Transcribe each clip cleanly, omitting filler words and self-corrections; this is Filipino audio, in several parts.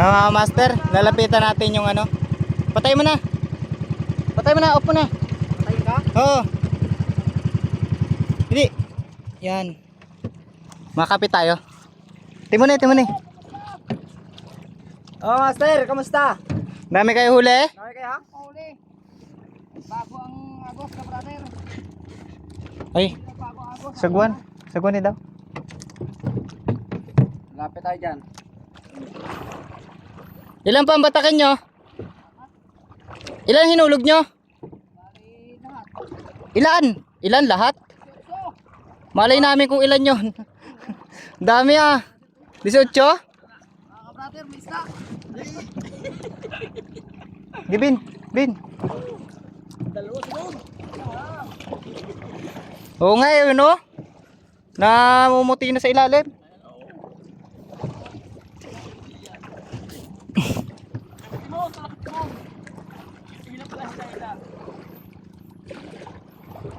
Mga master, lalapitan natin yung ano. Patay mo na. Patay mo na, off mo na. Patay ka? Oo. Hindi. Yan. Makapit tayo. Timon eh. Oh, master, kamusta? Dami kayo huli eh. Kaya kaya? Huli. Bago ang agos ka, brother. Ay, Bago ang agos. sagwan daw. Lapit tayo dyan. Ilan pa ang batakan nyo? Ilan hinulog nyo? Bali lahat. Ilan lahat? So, Malay namin kung ilan yon. Dami ah. 18? mga brother, may stock. Gibin, bin. Dalawa sunod. Oo nga eh, no? Namumuti na sa ilalim.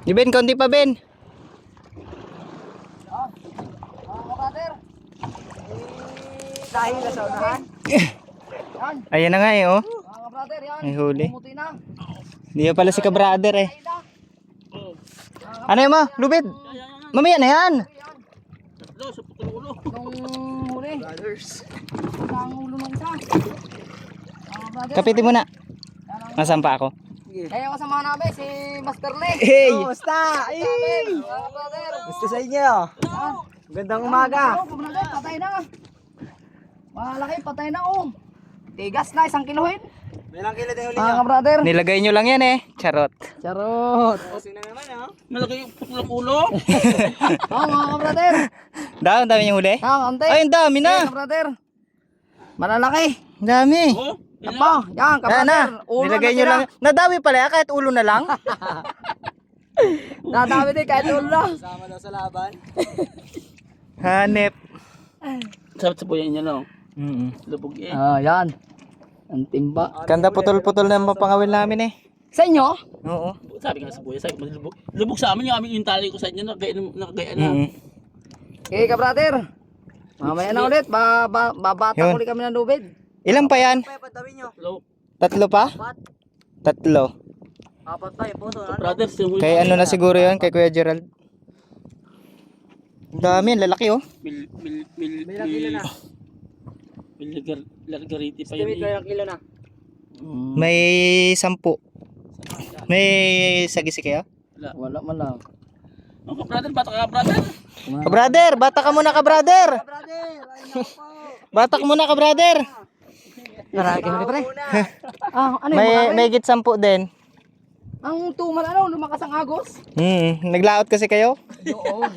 Ben, konti pa Ben. Mga brother. Dahil na sa unahan. Yan. Ayan na nga eh, oh. Mga brother, yan. May huli. Pumuti na. Hindi pa pala si ka-brother eh. Ay na. Ano yun mo? Lubid? Mamaya na yan. Nung huli. Brothers. Ang ulo ng isa. Mga brother. Kapitin mo na. Nasaan pa ako? Kaya kasama namin si Master Lee. Hey! Basta! Mga brother. Gusto sa inyo. Gandang umaga. Patay na. Malaki, patay na oh. Tigas na, 1 kilohin. May ilang kilo din huli Mga brother. Nilagay nyo lang yan eh. Charot. Charot. Posing na naman ha. Malaki yung pulang ulo. Oh, mga brother. Ang dami yung huli. Ante. Ay, ang dami na. Mga brother. Malalaki. Ang dami. Oh, Apa, yan, Ayan kabrother. na. Nilagay nyo lang. Nadawi pala yan kahit ulo na lang. Nadami din kahit ulo na. Kasama daw sa laban. Hanep. sarap sa buyan niya no. Lubog eh. Ah, yan. Ang timba. Kanda putol-putol na ang papangawil namin eh. Sa inyo? Oo. Sabi nga sa buyan, sabi ko lubog. Lubog sa amin yung aming yung tali ko sa inyo, nakagayaan na. Okay, kabrother. Mamaya na ulit. Babata Yun. ulit kami ng lubid. Ilan pa yan? Kaya pagdawin nyo. Hello, 3 pa? 3. Apat pa yung puto. brothers. Kay ano na siguro yan? Kay Kuya Gerald. Ang dami yan. Lalaki oh. May ilang kilo na? Lagariti pa Estimate yun ko eh. ilang kilo na. May 10. May sagisi kayo? Wala man lang. Oh, brother, bata ka brother. Ka-brother! Bata ka muna ka-brother! Brother, ayun ako po. Bata ka muna ka-brother! Naraki mo pre. Ah, ano May, yung may git 10 din. ang tumal ano, lumakas ang agos. Naglaot kasi kayo. Doon.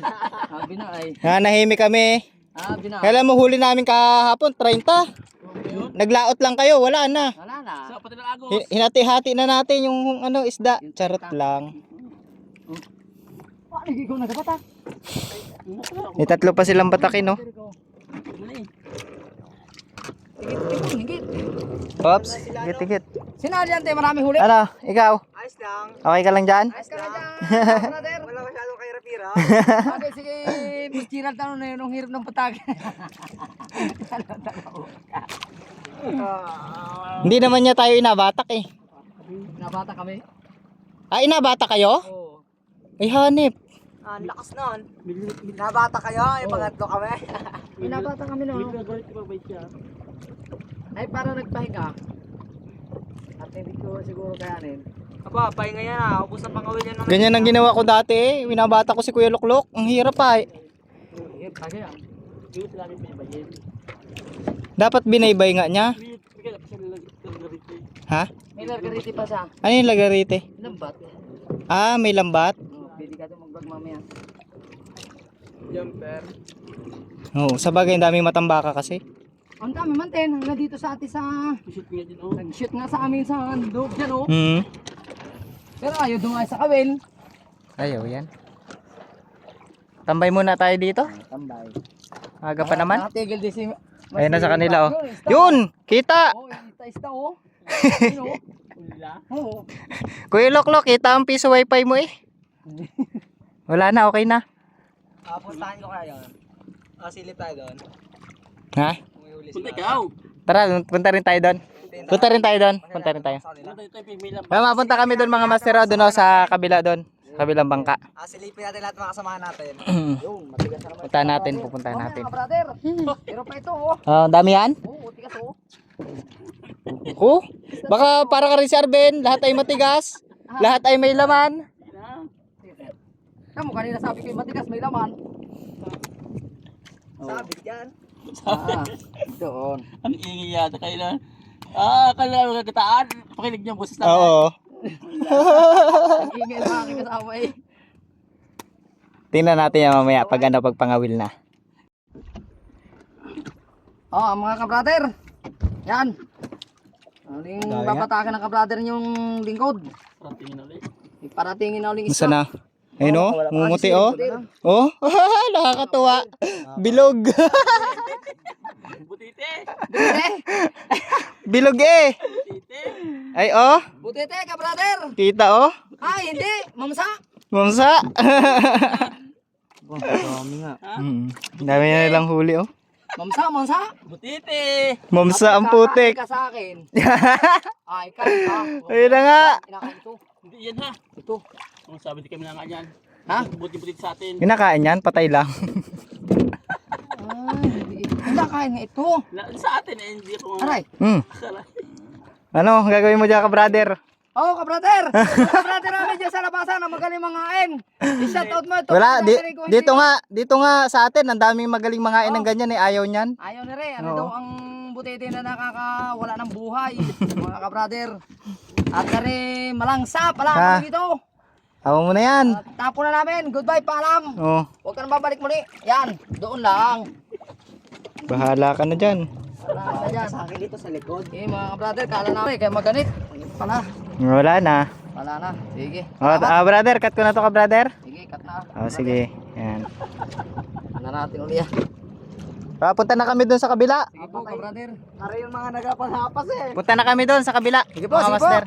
Sabi na ay. Nahimik kami. Sabi na. Kailan mo huli namin kahapon? 30. Naglaot lang kayo. Wala na. Wala na. Sa pati ng agos. Hinati-hati na natin yung ano isda. Charot lang. Paano gigaw na kapata? May 3 pa silang batakin, no? Higit. Oops. Higit. Sinali yan tayo, marami huli. Ano? Ikaw? Ayos lang. Okay ka lang dyan? Ayos ka na dyan, brother. Wala masyadong kairap-irap. Okay, sige, Miss Gerald, ano na yun, ang hirap ng patag. Hindi naman niya tayo inabatak eh. Nabata kami. Ah, inabatak kayo? Oo. Ay, hanip. Ang lakas nun. Nabata kayo, yung pangatlo kami. Nabata kami no. Lagariti pa ba siya? Ay, para nagpahinga. At hindi ko siguro kayanin. Aba, pahinga yan ha. Ubus na pangawil yan ng... Ganyan ang ginawa ko dati eh. Winabata ko si Kuya Luklok. Ang hirap pa eh. Higit, tagay ah. Yung sila namin pinabayin. Dapat binaybay nga niya. Bigyan na pa siya lagariti. Ha? May largariti pa siya. Ano yung lagarite? Lambat. Ah, may lambat. Oh, pwede ka ito mag-vlog mamaya. Jumper. Oo, sa bagay ang daming matambaka kasi. Ang dami man ten, hanggang dito sa atin sa... Shoot nga din oh. Nag-shoot nga sa amin sa loob dyan oh. Pero ayaw doon nga sa kawil. Ayaw yan. Tambay muna tayo dito. Tambay. Aga pa naman. Nakatigil din si... Ayun na sa kanila oh. Yun! Kita! Oh, yung ista oh. Yun oh. Wala. Oo. Kuya Luklok, kita ang piso wifi mo eh. Wala na, okay na. Puntahan ko kaya yun. Silip tayo doon. Ha? Umihuli Punta sila. ikaw. Tara, punta rin tayo doon. Punta rin tayo doon. Punta rin tayo. Ito yung pipila. Kaya mapunta kami doon mga master doon oh, sa kabila doon. Sa kabilang bangka. Silipin natin lahat mga kasamahan natin. Puntahan natin, pupuntahan natin. Mga brother. Pero pa ito oh. Ang dami yan? Oo, tigas oh. Oh, baka para ka rin si Arben, lahat ay matigas. Lahat ay may laman. Kamu kanina sabi ko yung matigas may laman. Sabit yan. Doon. Ang ingay yata kayo na. Kailangan magkakitaan. Pakinig niyo ang boses namin. Oo. Ang ingay ng aking kasama eh. Tingnan natin yan mamaya pag ano, pag pangawil na. Oh, mga kabrader. Yan. Aling babatakin ng kabrader yung lingkod. Paratingin ulit. Paratingin na uling Gusto isa. na? Ayun oh, mumuti oh. Oh, nakakatuwa. Bilog. Butite! Butite. Bilog eh. Butite! Ay oh, Butite, kabrader. kita oh. Ay, hindi. Mamsa. Mamsa. Dami nga. Dami na nilang huli oh. Mamsa. Butite! Mamsa ang putik. Ka sa akin. Ay, ka. Ayun na nga. Kinakain ito. Hindi yan ha. Ito. Ang sabi di kami na nga yan. Ha? Buti-buti sa atin. Kinakain yan, patay lang. Ay, hindi. Kinakain nga ito. Sa atin eh, hindi ako. Aray. Ano, gagawin mo dyan ka brother? Oh, kabrader. Kabrader namin dyan sa labasan na magaling mangain. I-shout out mo ito. Wala, kabrader ko, hindi. dito nga sa atin, ang daming magaling mangain ng ganyan eh, ayaw niyan. Ayaw na rin. Ano Oo. daw ang butete na nakakawala ng buhay. Mga kabrader. At na rin malangsa. Ha? Pala dito. Hawa mo na yan. Tapo na namin. Goodbye, paalam. Oh, Huwag ka na babalik muli. Yan. Doon lang. bahala ka na dyan. Wala na dyan. Sa akin dito sa likod. Eh, mga kabrader. Kala namin. Kaya maganit. Pala. Wala na. Wala na. Sige. Oh, brother, cut ko na to ka brother. Sige, cut na. Oh, sige. Yan. Ano natin ulit yan. Punta na kami doon sa kabila. Sige po, kabrader. Para yung mga nagapas-hapas eh. Punta na kami doon sa kabila. Sige po, mga sige po. master.